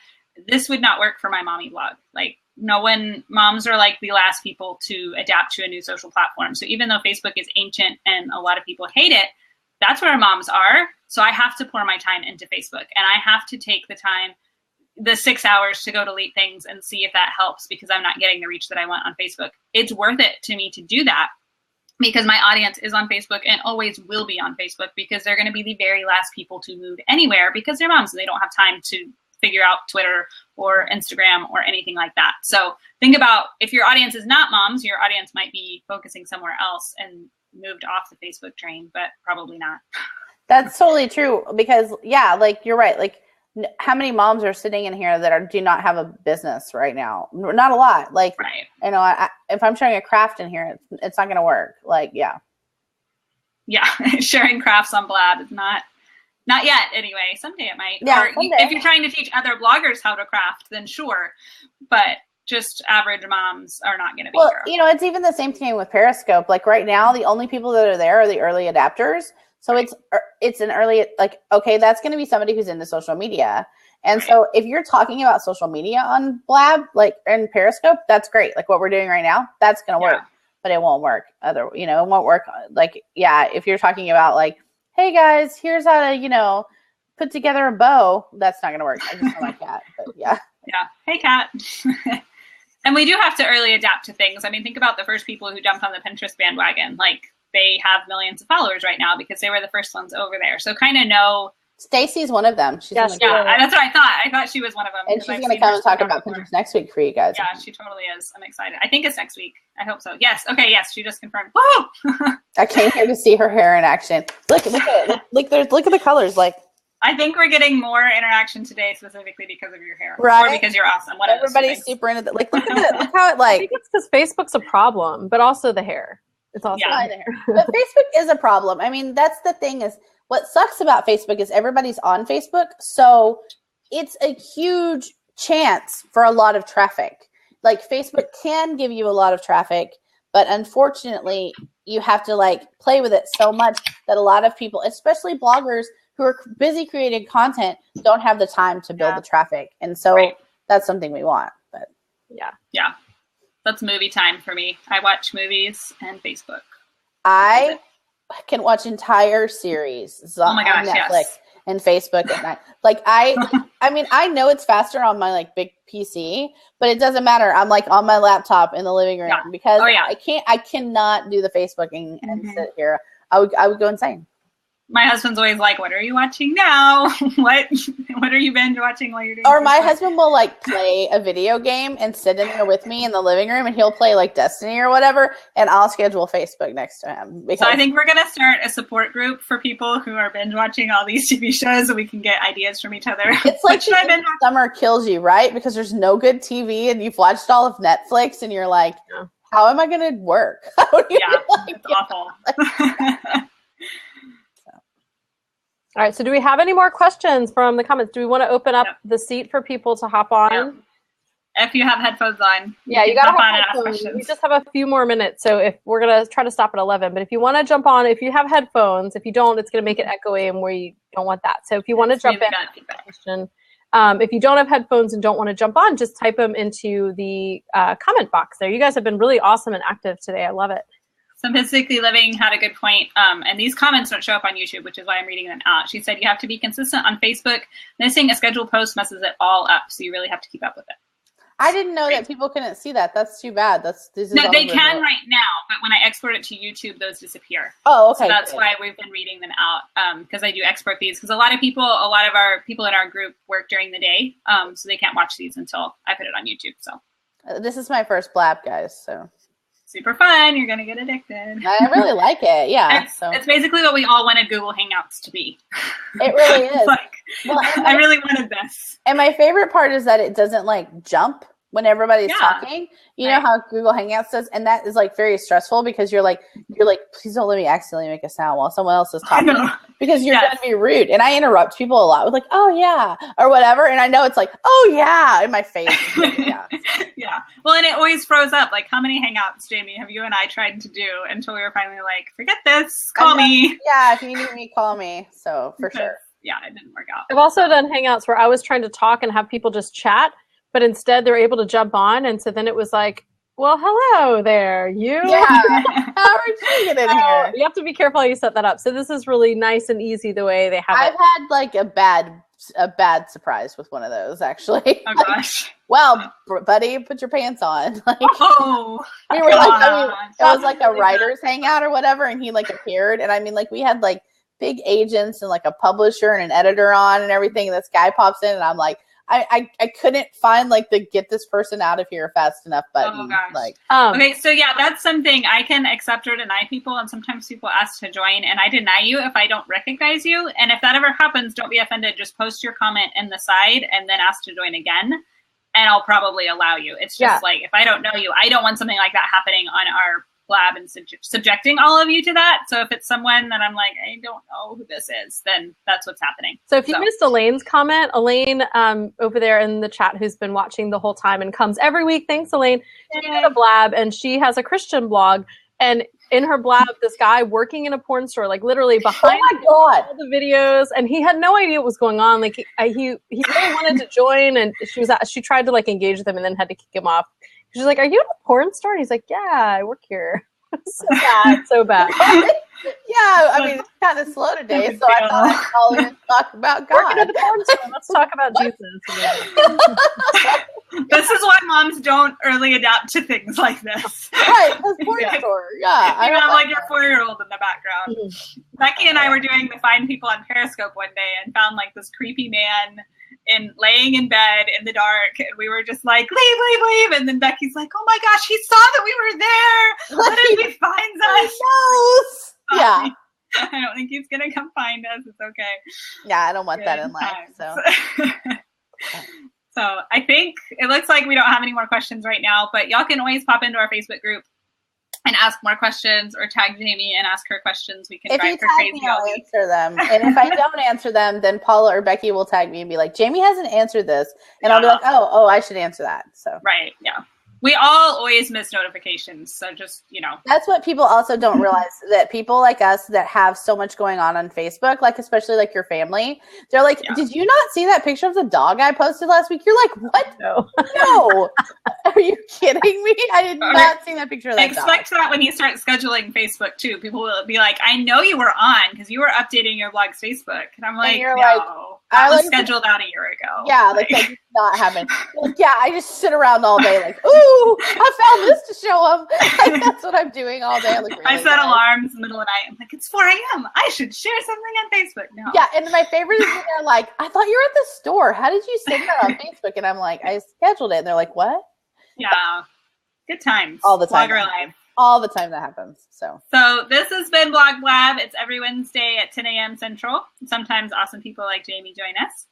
this would not work for my mommy blog. Like moms are like the last people to adapt to a new social platform. So even though Facebook is ancient and a lot of people hate it, that's where moms are. So I have to pour my time into Facebook, and I have to take the 6 hours to go delete things and see if that helps because I'm not getting the reach that I want on Facebook. It's worth it to me to do that because my audience is on Facebook and always will be on Facebook because they're going to be the very last people to move anywhere because they're moms and they don't have time to figure out Twitter or Instagram or anything like that. So think about if your audience is not moms, your audience might be focusing somewhere else and moved off the Facebook train, but probably not. That's totally true because yeah, like you're right. Like how many moms are sitting in here that do not have a business right now? Not a lot. Like, right. You know, if I'm showing a craft in here, it's not going to work. Like, yeah. Yeah. Sharing crafts on Blab is not yet anyway. Someday it might. Yeah, or if you're trying to teach other bloggers how to craft, then sure. But just average moms are not going to be here. You know, it's even the same thing with Periscope. Like right now, the only people that are there are the early adapters. So it's an early, like, okay, that's going to be somebody who's into social media. And so if you're talking about social media on Blab, like in Periscope, that's great. Like what we're doing right now, that's going to work, but it won't work. It won't work. Like, yeah, if you're talking about like, hey guys, here's how to, put together a bow, that's not going to work. I just don't like that, but yeah. Yeah. Hey, Kat. And we do have to early adapt to things. I mean, think about the first people who jumped on the Pinterest bandwagon. Like, they have millions of followers right now because they were the first ones over there. So kind of know. Stacy's one of them. She's that's what I thought. I thought she was one of them. And she's going to come and talk about Pinterest next week for you guys. Yeah, she totally is. I'm excited. I think it's next week. I hope so. Yes. Okay. Yes. She just confirmed. Woo! I came here to see her hair in action. Look at the colors. Like, I think we're getting more interaction today specifically because of your hair. Right. Or because you're awesome. One of those two Everybody's things. super into that. Like, look at it. Look how it I like. think it's because Facebook's a problem, but also the hair. It's also Yeah. the hair. But Facebook is a problem. I mean, that's the thing is what sucks about Facebook is everybody's on Facebook. So it's a huge chance for a lot of traffic. Like Facebook can give you a lot of traffic, but unfortunately you have to like play with it so much that a lot of people, especially bloggers who are busy creating content, don't have the time to build the traffic. And so that's something we want. But Yeah. That's movie time for me. I watch movies and Facebook. I can watch entire series Oh my gosh, on Netflix yes. and Facebook at night. Like I mean, I know it's faster on my like big PC, but it doesn't matter. I'm like on my laptop in the living room because I cannot do the Facebooking and sit here. I would go insane. My husband's always like, "What are you watching now? What are you binge watching while you're doing?" Or my Facebook?" husband will like play a video game and sit in there with me in the living room, and he'll play like Destiny or whatever, and I'll schedule Facebook next to him. So I think we're gonna start a support group for people who are binge watching all these TV shows, so we can get ideas from each other. It's like summer kills you, right? Because there's no good TV, and you've watched all of Netflix, and you're like, "How am I going to work?" It's awful. All right, so do we have any more questions from the comments? Do we want to open up the seat for people to hop on? Yeah. If you have headphones on. Yeah, you got to have headphones. We just have a few more minutes, so if we're going to try to stop at 11. But if you want to jump on, if you have headphones, if you don't, it's going to make it echoey, and we don't want that. So if you want to jump in, question. If you don't have headphones and don't want to jump on, just type them into the comment box there. You guys have been really awesome and active today. I love it. Simplistically Living had a good point, and these comments don't show up on YouTube, which is why I'm reading them out. She said you have to be consistent on Facebook. Missing a scheduled post messes it all up, so you really have to keep up with it. I didn't know that people couldn't see that. That's too bad. No, they can right now, but when I export it to YouTube, those disappear. Oh, okay. So that's why we've been reading them out, because I do export these. Because a lot of our people in our group work during the day, so they can't watch these until I put it on YouTube. So this is my first Blab, guys. So. Super fun. You're going to get addicted. I really like it. Yeah. It's basically what we all wanted Google Hangouts to be. It really is. I really wanted this. And my favorite part is that it doesn't like jump when everybody's talking. You know how Google Hangouts does? And that is like very stressful because you're like, please don't let me accidentally make a sound while someone else is talking because you're going to be rude. And I interrupt people a lot with like, oh yeah, or whatever. And I know it's like, oh yeah, in my face. Yeah. Well, and it always froze up. Like, how many Hangouts, Jamie, have you and I tried to do until we were finally like, forget this, call me. Yeah, if you need me, call me. So for sure. Yeah, it didn't work out. I've also done Hangouts where I was trying to talk and have people just chat, but instead they're able to jump on. And so then it was like, well, hello there, you. Yeah. How are you getting in here? You have to be careful how you set that up. So this is really nice and easy the way they have I've had like a bad surprise with one of those, actually. Oh gosh. Well, buddy, put your pants on. Like, we were like, it was like a writer's hangout or whatever, and he like appeared, and I mean, like we had like big agents and like a publisher and an editor on and everything. And this guy pops in, and I'm like, I couldn't find like the get this person out of here fast enough button. Oh gosh. Like, okay, so yeah, that's something I can accept or deny people, and sometimes people ask to join, and I deny you if I don't recognize you. And if that ever happens, don't be offended. Just post your comment in the side and then ask to join again, and I'll probably allow you. It's just like if I don't know you, I don't want something like that happening on our Blab and subjecting all of you to that. So if it's someone that I'm like, I don't know who this is, then that's what's happening. So if you missed Elaine's comment, Elaine over there in the chat who's been watching the whole time and comes every week. Thanks, Elaine. She did a Blab and she has a Christian blog. And in her Blab, this guy working in a porn store, like literally behind all the videos, and he had no idea what was going on. Like he really wanted to join, and she tried to like engage with him and then had to kick him off. She's like, "Are you in a porn store?" And he's like, "Yeah, I work here." So bad. Yeah, I mean, it's kind of slow today, so I thought I'd call in and talk about God. Working at the porn store. Let's talk about Jesus. This is why moms don't early adapt to things like this. Right, this porn store. Yeah. You have like your 4-year-old in the background. Becky and I were doing the Find People on Periscope one day and found like this creepy man laying in bed in the dark, and we were just like, leave, and then Becky's like, oh my goch, he saw that we were there. What if he finds us? Yeah. I don't think he's gonna come find us. It's okay. Yeah, I don't want that Good in life. times. So I think it looks like we don't have any more questions right now, but y'all can always pop into our Facebook group and ask more questions, or tag Jamie and ask her questions. We can If you drive her tag crazy me, all I'll week. answer them. And if I don't answer them, then Paula or Becky will tag me and be like, Jamie hasn't answered this. And I'll be like, oh, I should answer that. So Right, yeah. We all always miss notifications, so just, that's what people also don't realize, that people like us that have so much going on Facebook, like especially like your family, they're like, did you not see that picture of the dog I posted last week? You're like, what? No. No. Are you kidding me? I did not see that picture of that Expect dog. that when you start scheduling Facebook too. People will be like, I know you were on because you were updating your blog's Facebook. And I'm like, you're no, like, I was scheduled out a year ago. Yeah, like that did not happen. Like, yeah, I just sit around all day like, ooh, I found this to show them. Like, that's what I'm doing all day. Really I set alarms in the middle of the night. I'm like, it's 4 a.m. I should share something on Facebook. No. Yeah, and my favorite is when they're like, I thought you were at the store. How did you send that on Facebook? And I'm like, I scheduled it. And they're like, what? Yeah. Good times. All the time. Blogger life. All the time that happens. So this has been Blog Blab. It's every Wednesday at 10 a.m. Central. Sometimes awesome people like Jamie join us.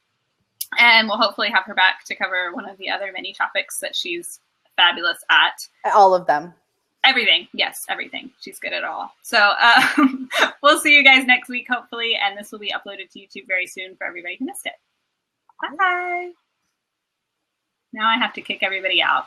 And we'll hopefully have her back to cover one of the other many topics that she's fabulous at. All of them. Everything. Yes, everything. She's good at all. So we'll see you guys next week, hopefully. And this will be uploaded to YouTube very soon for everybody who missed it. Bye. Now I have to kick everybody out.